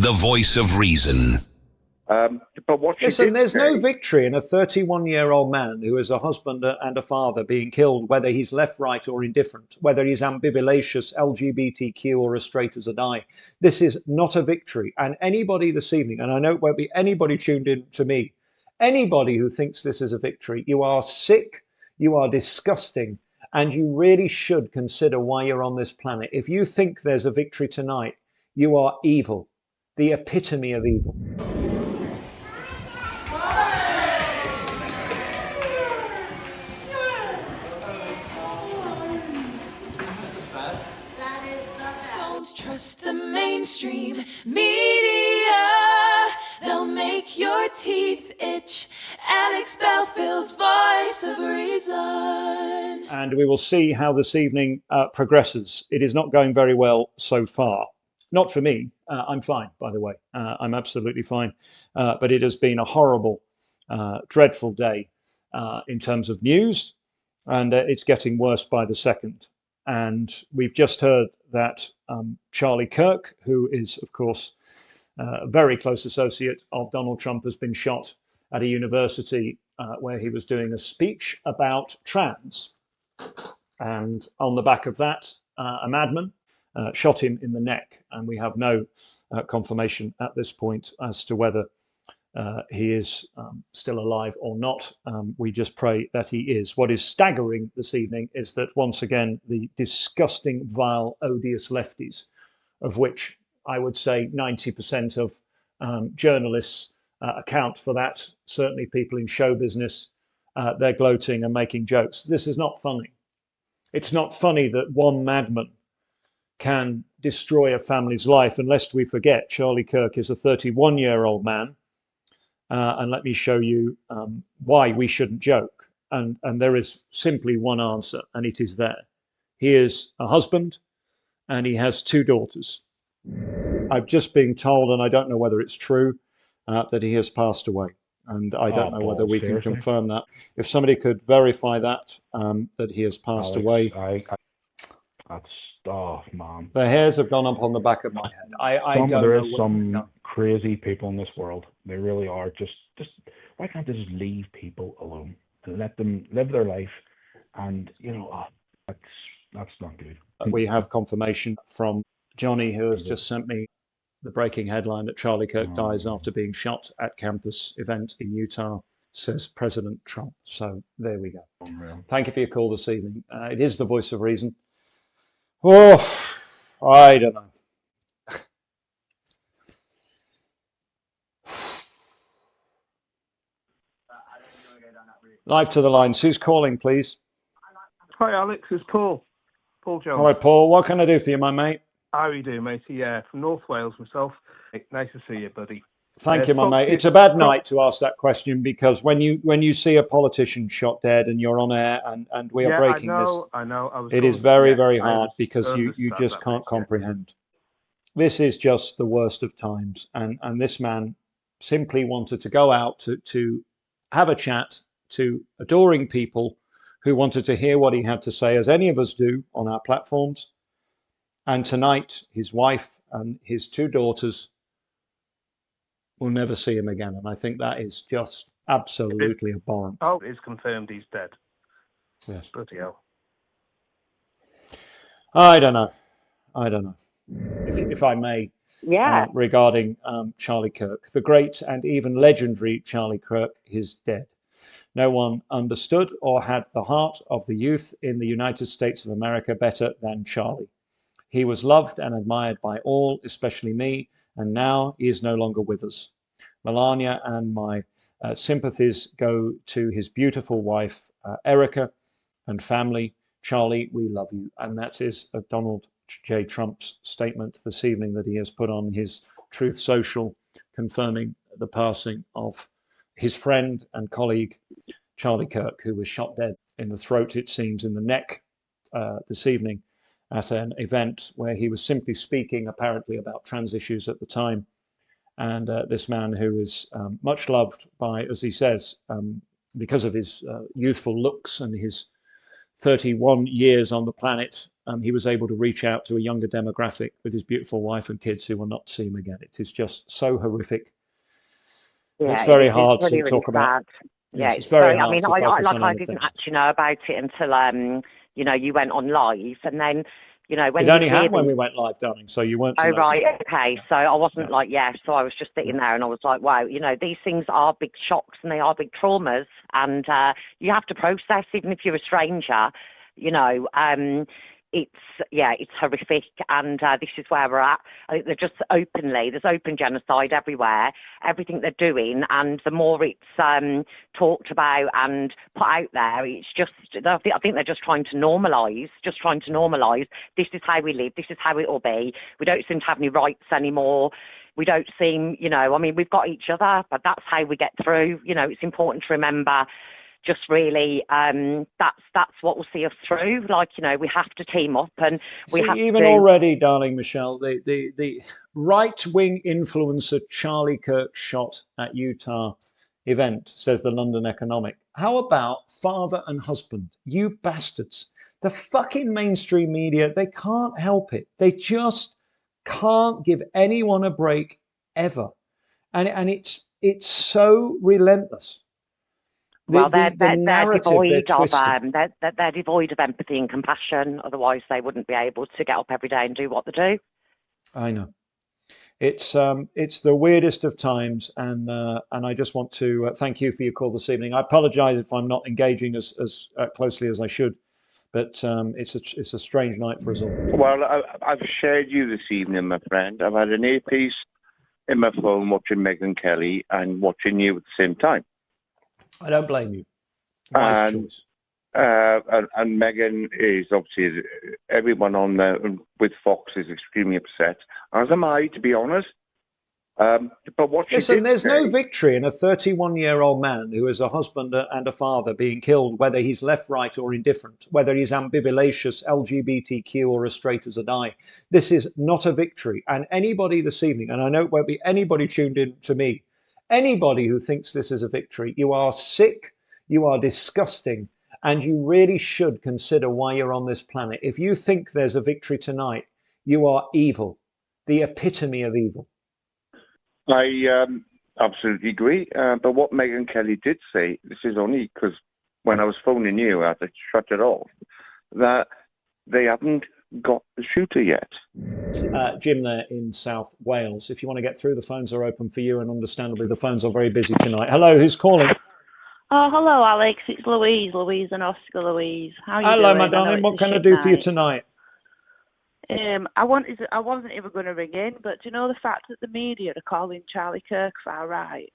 the voice of reason. But what Listen, there's no victory in a 31-year-old man who is a husband and a father being killed, whether he's left, right, or indifferent, whether he's ambivalentious, LGBTQ, or as straight as a die. This is not a victory. And anybody this evening, and I know it won't be anybody tuned in to me, anybody who thinks this is a victory, you are sick, you are disgusting, and you really should consider why you're on this planet. If you think there's a victory tonight, you are evil, the epitome of evil. Trust the mainstream media, they'll make your teeth itch. Alex Belfield's voice of reason. And we will see how this evening progresses. It is not going very well so far. Not for me. I'm fine, by the way. I'm absolutely fine. But it has been a horrible, dreadful day in terms of news, and it's getting worse by the second. And we've just heard that Charlie KIRK, who is, of course, a very close associate of Donald Trump, has been shot at a university where he was doing a speech about trans. And on the back of that, a madman shot him in the neck. And we have no confirmation at this point as to whether he is still alive or not. We just pray that he is. What is staggering this evening is that once again, the disgusting, vile, odious lefties, of which I would say 90% of journalists account for that, certainly people in show business, they're gloating and making jokes. This is not funny. It's not funny that one madman can destroy a family's life, and lest we forget, Charlie KIRK is a 31-year-old man. And let me show you why we shouldn't joke. And there is simply one answer, and it is there. He is a husband, and he has 2 daughters. I've just been told, and I don't know whether it's true, that he has passed away. And I don't know whether we can confirm that. If somebody could verify that, that he has passed away. That's, oh, man. The hairs have gone up on the back of my head. I don't know. There is some crazy people in this world. They really are. Just why can't they just leave people alone and let them live their life? And, you know, that's not good. We have confirmation from Johnny, who has just sent me the breaking headline that Charlie KIRK dies after being shot at campus event in Utah, says President Trump. So there we go. Unreal. Thank you for your call this evening. It is the voice of reason. Oh, I don't know. Live to the lines. Who's calling, please? Hi, Alex. It's Paul. Paul Jones. Hello, Paul. What can I do for you, my mate? How are you doing, mate? Yeah, from North Wales myself. Nice to see you, buddy. Thank you, my mate. It's a bad night to ask that question, because when you see a politician shot dead and you're on air and we are breaking this, I know. It is very, very hard, because you just can't comprehend. This is just the worst of times. And this man simply wanted to go out to have a chat to adoring people who wanted to hear what he had to say, as any of us do on our platforms. And tonight, his wife and his 2 daughters will never see him again. And I think that is just absolutely abhorrent. Oh, it's confirmed he's dead. Yes. Bloody hell. I don't know. If I may, regarding Charlie KIRK, the great and even legendary Charlie KIRK is dead. No one understood or had the heart of the youth in the United States of America better than Charlie. He was loved and admired by all, especially me, and now he is no longer with us. Melania and my sympathies go to his beautiful wife, Erica, and family. Charlie, we love you. And that is Donald J. Trump's statement this evening that he has put on his Truth Social, confirming the passing of his friend and colleague, Charlie KIRK, who was shot dead in the throat, it seems, in the neck this evening at an event where he was simply speaking apparently about trans issues at the time. And this man, who is much loved by, as he says, because of his youthful looks and his 31 years on the planet, he was able to reach out to a younger demographic with his beautiful wife and kids who will not see him again. It is just so horrific. Yeah, it's very it's hard really, to talk really about. sad. Yeah, Yes, it's very hard I mean, to focus on I anything. didn't actually know about it until you know, you went on live, and then, you know, when It only you happened hear when them- we went live, darling, so you weren't to Oh, know right, before. okay. So I wasn't Yeah. like, yeah, so I was just sitting there and I was like, wow, you know, these things are big shocks and they are big traumas, and you have to process, even if you're a stranger, you know, it's horrific, and this is where we're at. I think there's open genocide everywhere, everything they're doing, and the more it's talked about and put out there, it's just, I think they're just trying to normalise, this is how we live, this is how it will be. We don't seem to have any rights anymore. We don't seem, you know, I mean, we've got each other, but that's how we get through. You know, it's important to remember, just really, that's what will see us through. Like, you know, we have to team up, and we have even to. already, darling Michelle, the right-wing influencer Charlie Kirk shot at Utah event, says the London Economic. How about father and husband? You bastards. The fucking mainstream media, they can't help it. They just can't give anyone a break ever. And it's so relentless. Well, they're devoid they're of they're devoid of empathy and compassion. Otherwise, they wouldn't be able to get up every day and do what they do. I know. It's the weirdest of times, and I just want to thank you for your call this evening. I apologise if I'm not engaging as closely as I should, but it's a strange night for us all. Well, I've shared you this evening, my friend. I've had an earpiece in my phone watching Megyn Kelly and watching you at the same time. I don't blame you. Wise choice. And Megyn is obviously, everyone on there with Fox is extremely upset, as am I, to be honest. But what Listen, there's no victory in a 31-year-old man who is a husband and a father being killed, whether he's left, right, or indifferent, whether he's ambivalentious, LGBTQ, or as straight as a die. This is not a victory. And anybody this evening, and I know it won't be anybody tuned in to me, anybody who thinks this is a victory, you are sick, you are disgusting, and you really should consider why you're on this planet. If you think there's a victory tonight, you are evil, the epitome of evil. I absolutely agree. But what Megyn Kelly did say, this is only because when I was phoning you, I had to shut it off, that they haven't got the shooter yet. Jim there in South Wales. If you want to get through, the phones are open for you, and understandably the phones are very busy tonight. Hello, who's calling? Oh, hello, Alex. It's Louise and Oscar Louise. How are you doing? Hello, my darling. What can I do for you tonight? I wasn't even going to ring in, but do you know the fact that the media are calling Charlie Kirk far right?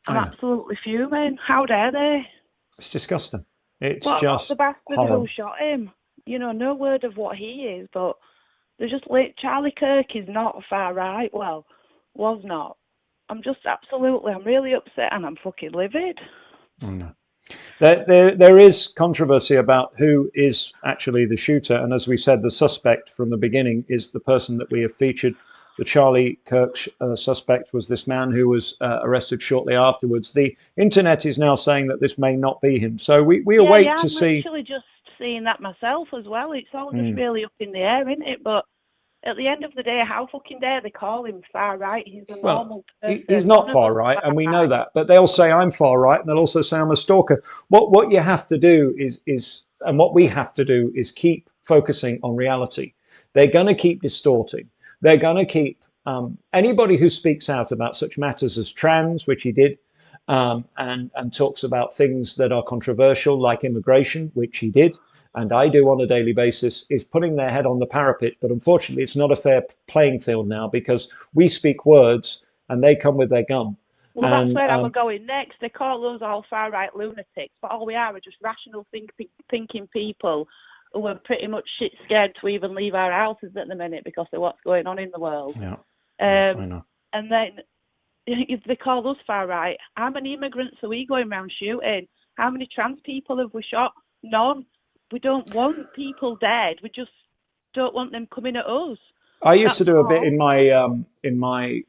I'm absolutely fuming. How dare they? It's disgusting. It's just the bastard horrible. who shot him. You know, no word of what he is, but they're just like, Charlie Kirk is not far right. Well, was not. I'm really upset, and I'm fucking livid. Oh, no. There is controversy about who is actually the shooter, and as we said, the suspect from the beginning is the person that we have featured. The Charlie Kirk suspect was this man who was arrested shortly afterwards. The internet is now saying that this may not be him, so we await to see. I'm literally just seeing that myself as well. It's all just really up in the air, isn't it? But at the end of the day, how fucking dare they call him far right? He's a normal person. He's not far right, and we know that. But they'll say I'm far right, and they'll also say I'm a stalker. What you have to do is, and what we have to do is keep focusing on reality. They're going to keep distorting. They're going to keep anybody who speaks out about such matters as trans, which he did, and talks about things that are controversial, like immigration, which he did, and I do on a daily basis, is putting their head on the parapet. But unfortunately, it's not a fair playing field now, because we speak words and they come with their gun. Well, that's where I was going next. They call us all far-right lunatics, but all we are just rational thinking people who are pretty much shit scared to even leave our houses at the minute because of what's going on in the world. Yeah, I know. And then if they call us far-right, how many immigrants are we going around shooting? How many trans people have we shot? None. We don't want people dead. We just don't want them coming at us. I used to do a bit in my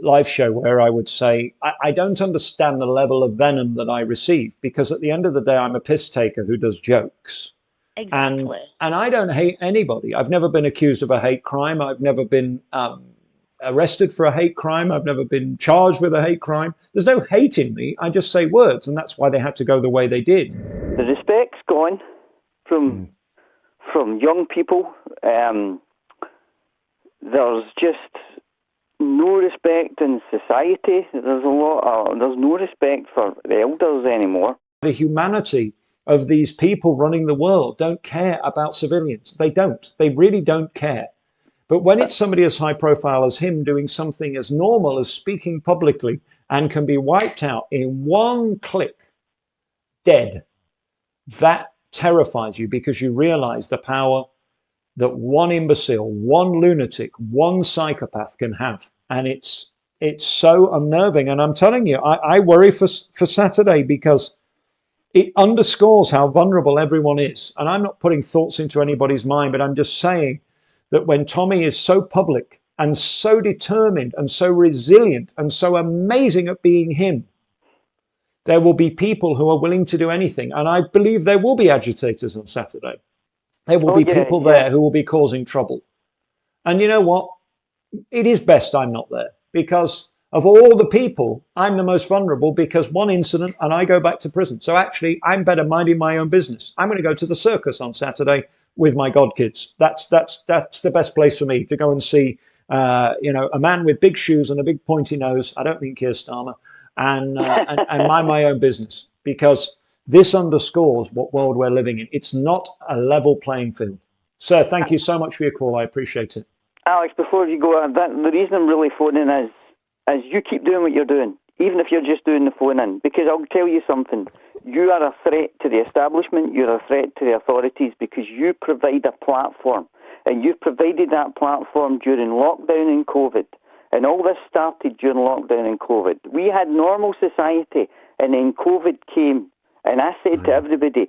live show where I would say, I don't understand the level of venom that I receive, because at the end of the day, I'm a piss taker who does jokes. Exactly. And I don't hate anybody. I've never been accused of a hate crime. I've never been arrested for a hate crime. I've never been charged with a hate crime. There's no hate in me. I just say words, and that's why they had to go the way they did. The respect's gone from young people. There's just no respect in society. There's no respect for the elders anymore. The humanity of these people running the world don't care about civilians. They don't. They really don't care. But when it's somebody as high profile as him doing something as normal as speaking publicly and can be wiped out in one click, dead, that terrifies you, because you realize the power that one imbecile, one lunatic, one psychopath can have. And it's so unnerving. And I'm telling you, I worry for Saturday, because it underscores how vulnerable everyone is. And I'm not putting thoughts into anybody's mind, but I'm just saying that when Tommy is so public and so determined and so resilient and so amazing at being him, there will be people who are willing to do anything. And I believe there will be agitators on Saturday. There will be people there who will be causing trouble. And you know what? It is best I'm not there, because of all the people, I'm the most vulnerable, because one incident and I go back to prison. So actually, I'm better minding my own business. I'm going to go to the circus on Saturday with my godkids. That's the best place for me to go and see, a man with big shoes and a big pointy nose. I don't mean Keir Starmer, and mind my own business, because this underscores what world we're living in. It's not a level playing field. Sir, thank you so much for your call. I appreciate it. Alex, before you go, the reason I'm really phoning is you keep doing what you're doing, even if you're just doing the phone in, because I'll tell you something. You are a threat to the establishment, you're a threat to the authorities, because you provide a platform, and you've provided that platform during lockdown and COVID, and all this started during lockdown and COVID. We had normal society, and then COVID came, and I said to everybody,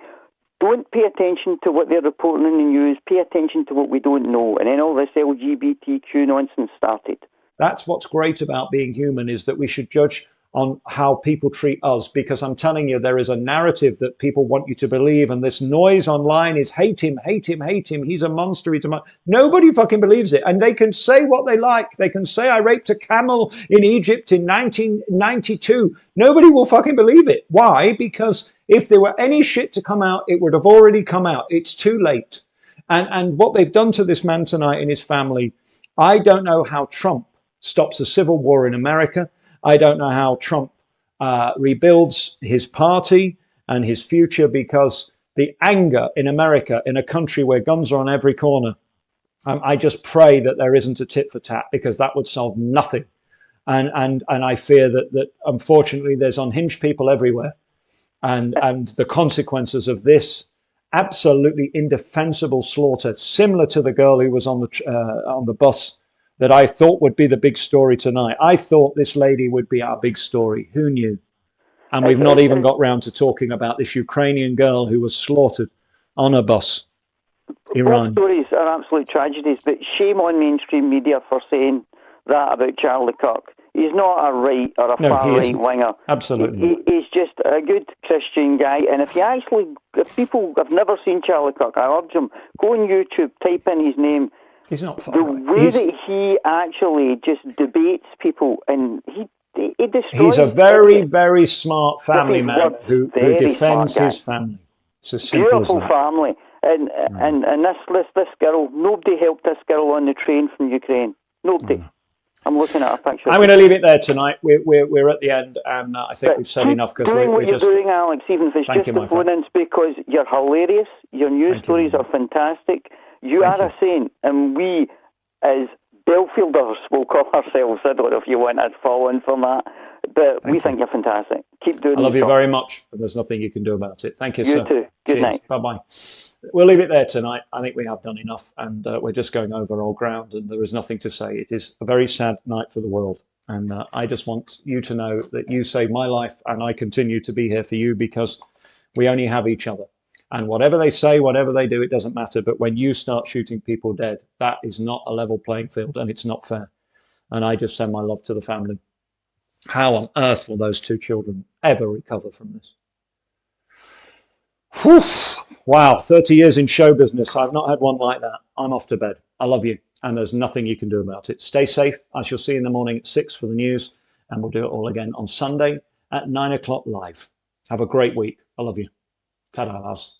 don't pay attention to what they're reporting in the news, pay attention to what we don't know, and then all this LGBTQ nonsense started. That's what's great about being human, is that we should judge on how people treat us, because I'm telling you, there is a narrative that people want you to believe, and this noise online is hate him, hate him, hate him, he's a monster, he's a monster. Nobody fucking believes it, and they can say what they like. They can say I raped a camel in Egypt in 1992. Nobody will fucking believe it. Why? Because if there were any shit to come out, it would have already come out. It's too late. And what they've done to this man tonight and his family, I don't know how Trump stops a civil war in America. I don't know how Trump rebuilds his party and his future, because the anger in America, in a country where guns are on every corner, I just pray that there isn't a tit for tat, because that would solve nothing. And I fear that unfortunately there's unhinged people everywhere, and the consequences of this absolutely indefensible slaughter, similar to the girl who was on the bus, that I thought would be the big story tonight. I thought this lady would be our big story. Who knew? And we've not even got round to talking about this Ukrainian girl who was slaughtered on a bus. Iran. Both stories are absolute tragedies, but shame on mainstream media for saying that about Charlie Kirk. He's not a right or a far-right winger. Absolutely. He's just a good Christian guy. And if people have never seen Charlie Kirk, I urge them, go on YouTube, type in his name. He's not far The away. way that he actually just debates people, and he destroys. He's a very, very smart family man who defends his family. It's as simple Beautiful as that. family. And this girl, nobody helped this girl on the train from Ukraine. Nobody. I'm looking at a picture. I'm going to leave it there tonight. We're at the end, and I think we've said enough, because doing what we're you're just doing, Alex, even if it's just the phone-ins, because you're hilarious. Your news stories are fantastic. You are a saint, and we, as Belfielders, will call ourselves. I don't know if you want to fall in from that, but we think you're fantastic. Keep doing it. I love you very much, and there's nothing you can do about it. Thank you, sir. You too. Good night. Bye-bye. We'll leave it there tonight. I think we have done enough, and we're just going over old ground, and there is nothing to say. It is a very sad night for the world, and I just want you to know that you saved my life, and I continue to be here for you, because we only have each other. And whatever they say, whatever they do, it doesn't matter. But when you start shooting people dead, that is not a level playing field, and it's not fair. And I just send my love to the family. How on earth will those two children ever recover from this? Whew. Wow, 30 years in show business. I've not had one like that. I'm off to bed. I love you. And there's nothing you can do about it. Stay safe. I shall see you in the morning at 6 for the news. And we'll do it all again on Sunday at 9 o'clock live. Have a great week. I love you. Ta-da, loves.